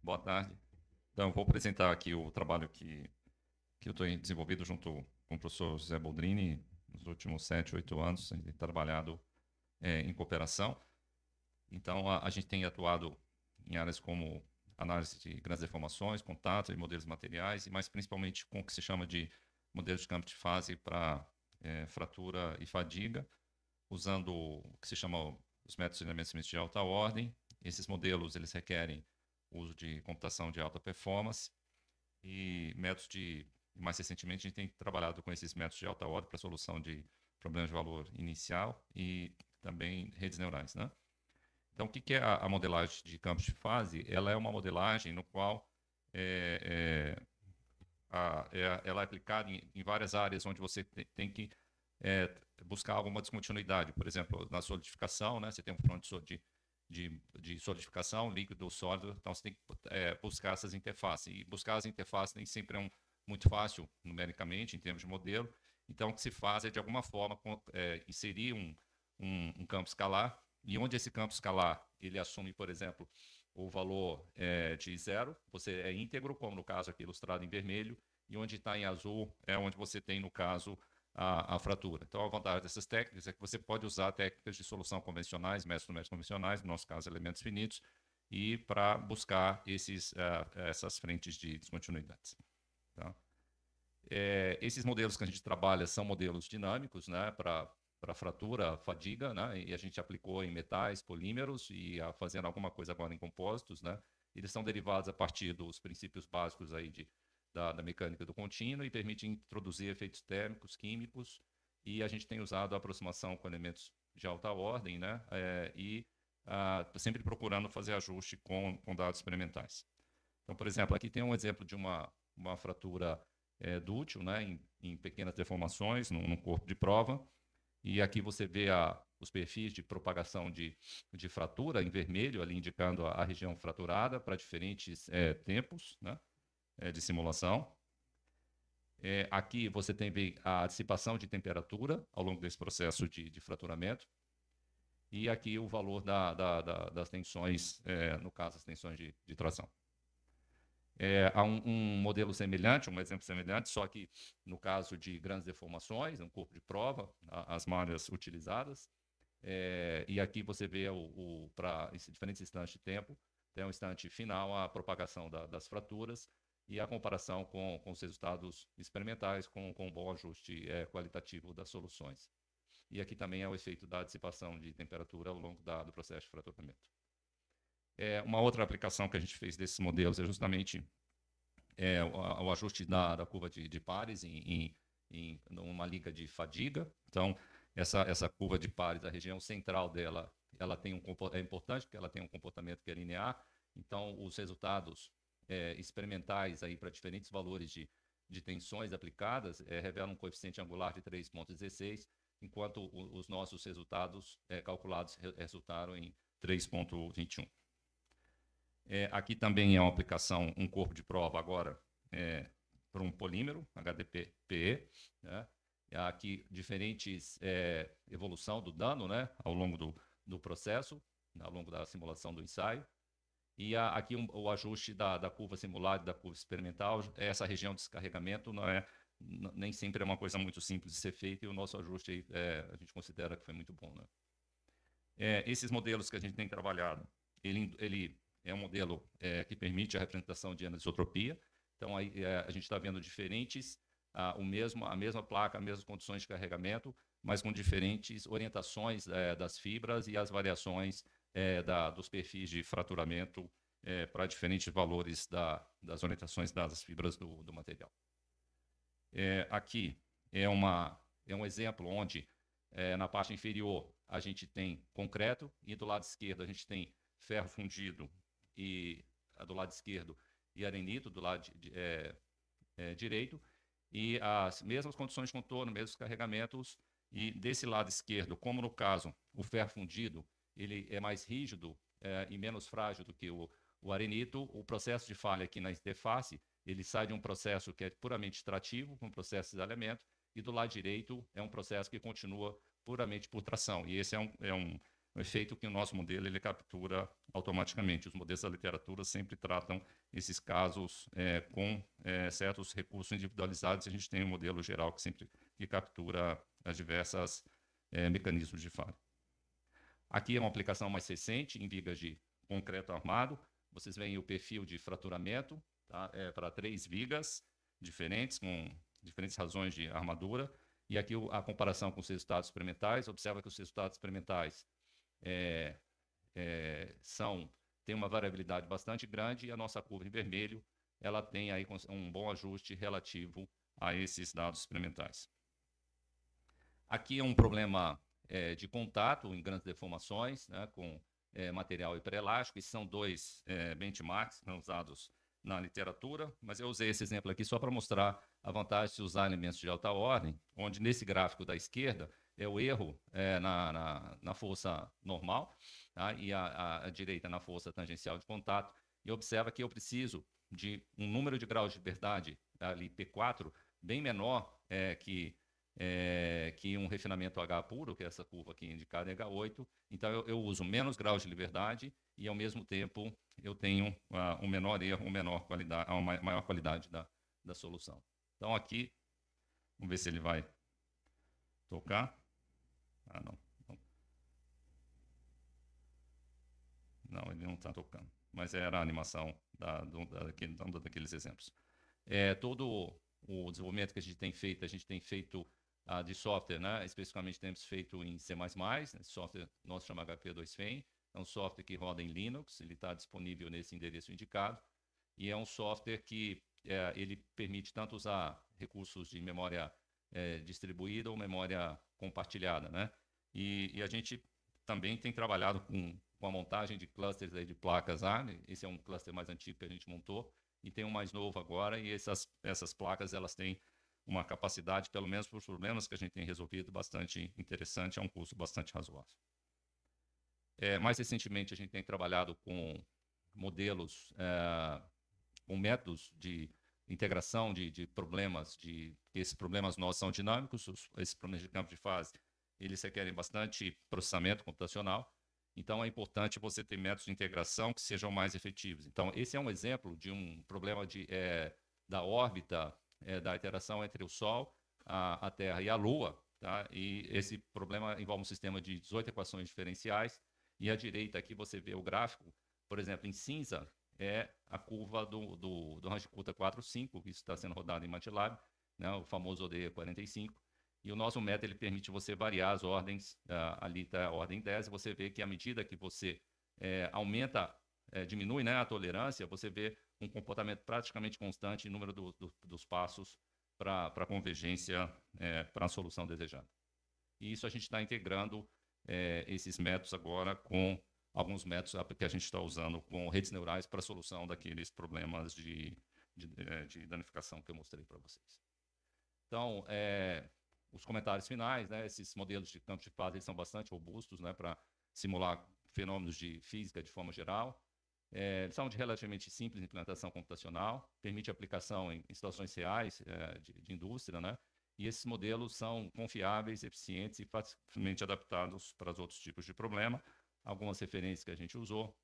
Boa tarde. Então, eu vou apresentar aqui o trabalho que eu estou desenvolvido junto com o professor José Boldrini nos últimos 7, 8 anos. A gente tem trabalhado em cooperação. Então, a gente tem atuado em áreas como análise de grandes deformações, contato e modelos materiais, e mais principalmente com o que se chama de modelos de campo de fase para fratura e fadiga, usando o que se chama os métodos de treinamento de alta ordem. Esses modelos eles requerem o uso de computação de alta performance e métodos de... Mais recentemente, a gente tem trabalhado com esses métodos de alta ordem para solução de problemas de valor inicial e também redes neurais, né? Então, o que é a modelagem de campos de fase? Ela é uma modelagem no qual ela é aplicada em várias áreas onde você tem que buscar alguma descontinuidade. Por exemplo, na solidificação, né, você tem um front de solidificação, líquido ou sólido, então você tem que buscar essas interfaces. E buscar as interfaces nem sempre é muito fácil numericamente, em termos de modelo. Então, o que se faz é, de alguma forma, inserir um campo escalar, e onde esse campo escalar ele assume, por exemplo, o valor de zero, você é íntegro, como no caso aqui ilustrado em vermelho, e onde está em azul é onde você tem, no caso, a fratura. Então, a vantagem dessas técnicas é que você pode usar técnicas de solução convencionais, métodos numéricos convencionais, no nosso caso, elementos finitos, e para buscar essas frentes de descontinuidades. Tá? Esses modelos que a gente trabalha são modelos dinâmicos, né, para fratura, fadiga, né, e a gente aplicou em metais, polímeros e fazendo alguma coisa agora em compósitos, né. Eles são derivados a partir dos princípios básicos aí da mecânica do contínuo e permitem introduzir efeitos térmicos, químicos, e a gente tem usado a aproximação com elementos de alta ordem, né, e sempre procurando fazer ajuste com dados experimentais. Então, por exemplo, aqui tem um exemplo de uma fratura dútil, né, em pequenas deformações, num corpo de prova, e aqui você vê os perfis de propagação de fratura em vermelho, ali indicando a região fraturada para diferentes tempos, né, de simulação. Aqui você tem a dissipação de temperatura ao longo desse processo de fraturamento. E aqui o valor das tensões, no caso, as tensões de tração. Há um modelo semelhante, um exemplo semelhante, só que no caso de grandes deformações, um corpo de prova, as malhas utilizadas. E aqui você vê para diferentes instantes de tempo, tem um instante final, a propagação das fraturas e a comparação com os resultados experimentais, com um bom ajuste qualitativo das soluções. E aqui também é o efeito da dissipação de temperatura ao longo do processo de fraturamento. Uma outra aplicação que a gente fez desses modelos é justamente o ajuste da curva de pares em uma liga de fadiga. Então, essa curva de pares, a região central dela, ela tem é importante porque ela tem um comportamento que é linear. Então, os resultados experimentais aí para diferentes valores de tensões aplicadas revelam um coeficiente angular de 3,16, enquanto os nossos resultados calculados resultaram em 3,21. Aqui também é uma aplicação, um corpo de prova agora para um polímero, HDPE, né? Aqui diferentes evolução do dano, né, ao longo do processo, ao longo da simulação do ensaio. E aqui o ajuste da curva simulada e da curva experimental. Essa região de descarregamento nem sempre é uma coisa muito simples de ser feita, e o nosso ajuste a gente considera que foi muito bom, né? Esses modelos que a gente tem trabalhado, ele é um modelo que permite a representação de anisotropia. Então, aí, a gente está vendo diferentes, a mesma placa, as mesmas condições de carregamento, mas com diferentes orientações das fibras e as variações dos perfis de fraturamento para diferentes valores das orientações das fibras do material. Aqui é um exemplo onde, na parte inferior, a gente tem concreto, e do lado esquerdo a gente tem ferro fundido, e do lado esquerdo, e arenito do lado direito, e as mesmas condições de contorno, mesmos carregamentos, e desse lado esquerdo, como no caso, o ferro fundido, ele é mais rígido e menos frágil do que o arenito, o processo de falha aqui na interface, ele sai de um processo que é puramente extrativo, um processo de desalhamento, e do lado direito é um processo que continua puramente por tração. E esse é um efeito que o nosso modelo ele captura automaticamente. Os modelos da literatura sempre tratam esses casos com certos recursos individualizados, e a gente tem um modelo geral que captura as diversas mecanismos de falha. Aqui é uma aplicação mais recente, em vigas de concreto armado. Vocês veem o perfil de fraturamento, tá? Para 3 vigas diferentes, com diferentes razões de armadura. E aqui a comparação com os resultados experimentais. Observa que os resultados experimentais têm uma variabilidade bastante grande, e a nossa curva em vermelho ela tem aí um bom ajuste relativo a esses dados experimentais. Aqui é um problema de contato em grandes deformações, né, com material hiperelástico. Esses são 2 benchmarks que são usados na literatura, mas eu usei esse exemplo aqui só para mostrar a vantagem de usar elementos de alta ordem, onde nesse gráfico da esquerda é o erro na força normal, tá? E a direita na força tangencial de contato. E observa que eu preciso de um número de graus de liberdade, ali P4, bem menor que um refinamento H puro, que é essa curva aqui indicada em H8. Então, eu uso menos graus de liberdade e, ao mesmo tempo, eu tenho um menor erro, uma maior qualidade da solução. Então, aqui, vamos ver se ele vai tocar. Ah, não. Não, ele não está tocando. Mas era a animação daqueles exemplos. Todo o desenvolvimento que a gente tem feito de software, né? Especificamente temos feito em C++, esse software nosso chama HP2FEM, é um software que roda em Linux, ele está disponível nesse endereço indicado, e é um software que ele permite tanto usar recursos de memória distribuída ou memória compartilhada, né? E a gente também tem trabalhado com a montagem de clusters aí de placas ARM. Esse é um cluster mais antigo que a gente montou, e tem um mais novo agora, e essas placas elas têm uma capacidade, pelo menos para os problemas que a gente tem resolvido, bastante interessante, a um custo bastante razoável. Mais recentemente, a gente tem trabalhado com modelos, com métodos de integração de problemas, esses problemas nossos são dinâmicos, esses problemas de campo de fase, eles requerem bastante processamento computacional, então é importante você ter métodos de integração que sejam mais efetivos. Então, esse é um exemplo de um problema da órbita, da interação entre o Sol, a Terra e a Lua, tá? E esse problema envolve um sistema de 18 equações diferenciais, e à direita aqui você vê o gráfico, por exemplo, em cinza, é a curva do Range-Kutta 4.5, isso está sendo rodado em MATLAB, né, o famoso ODE 45, e o nosso método ele permite você variar as ordens, ali está a ordem 10, e você vê que à medida que você diminui, né, a tolerância, você vê um comportamento praticamente constante em número dos passos para a convergência, para a solução desejada. E isso a gente está integrando esses métodos agora com alguns métodos que a gente está usando com redes neurais para a solução daqueles problemas de danificação que eu mostrei para vocês. Então, os comentários finais, né, esses modelos de campos de fase eles são bastante robustos, né, para simular fenômenos de física de forma geral. São de relativamente simples implementação computacional, permite aplicação em situações reais de indústria, né? E esses modelos são confiáveis, eficientes e facilmente adaptados para os outros tipos de problema. Algumas referências que a gente usou,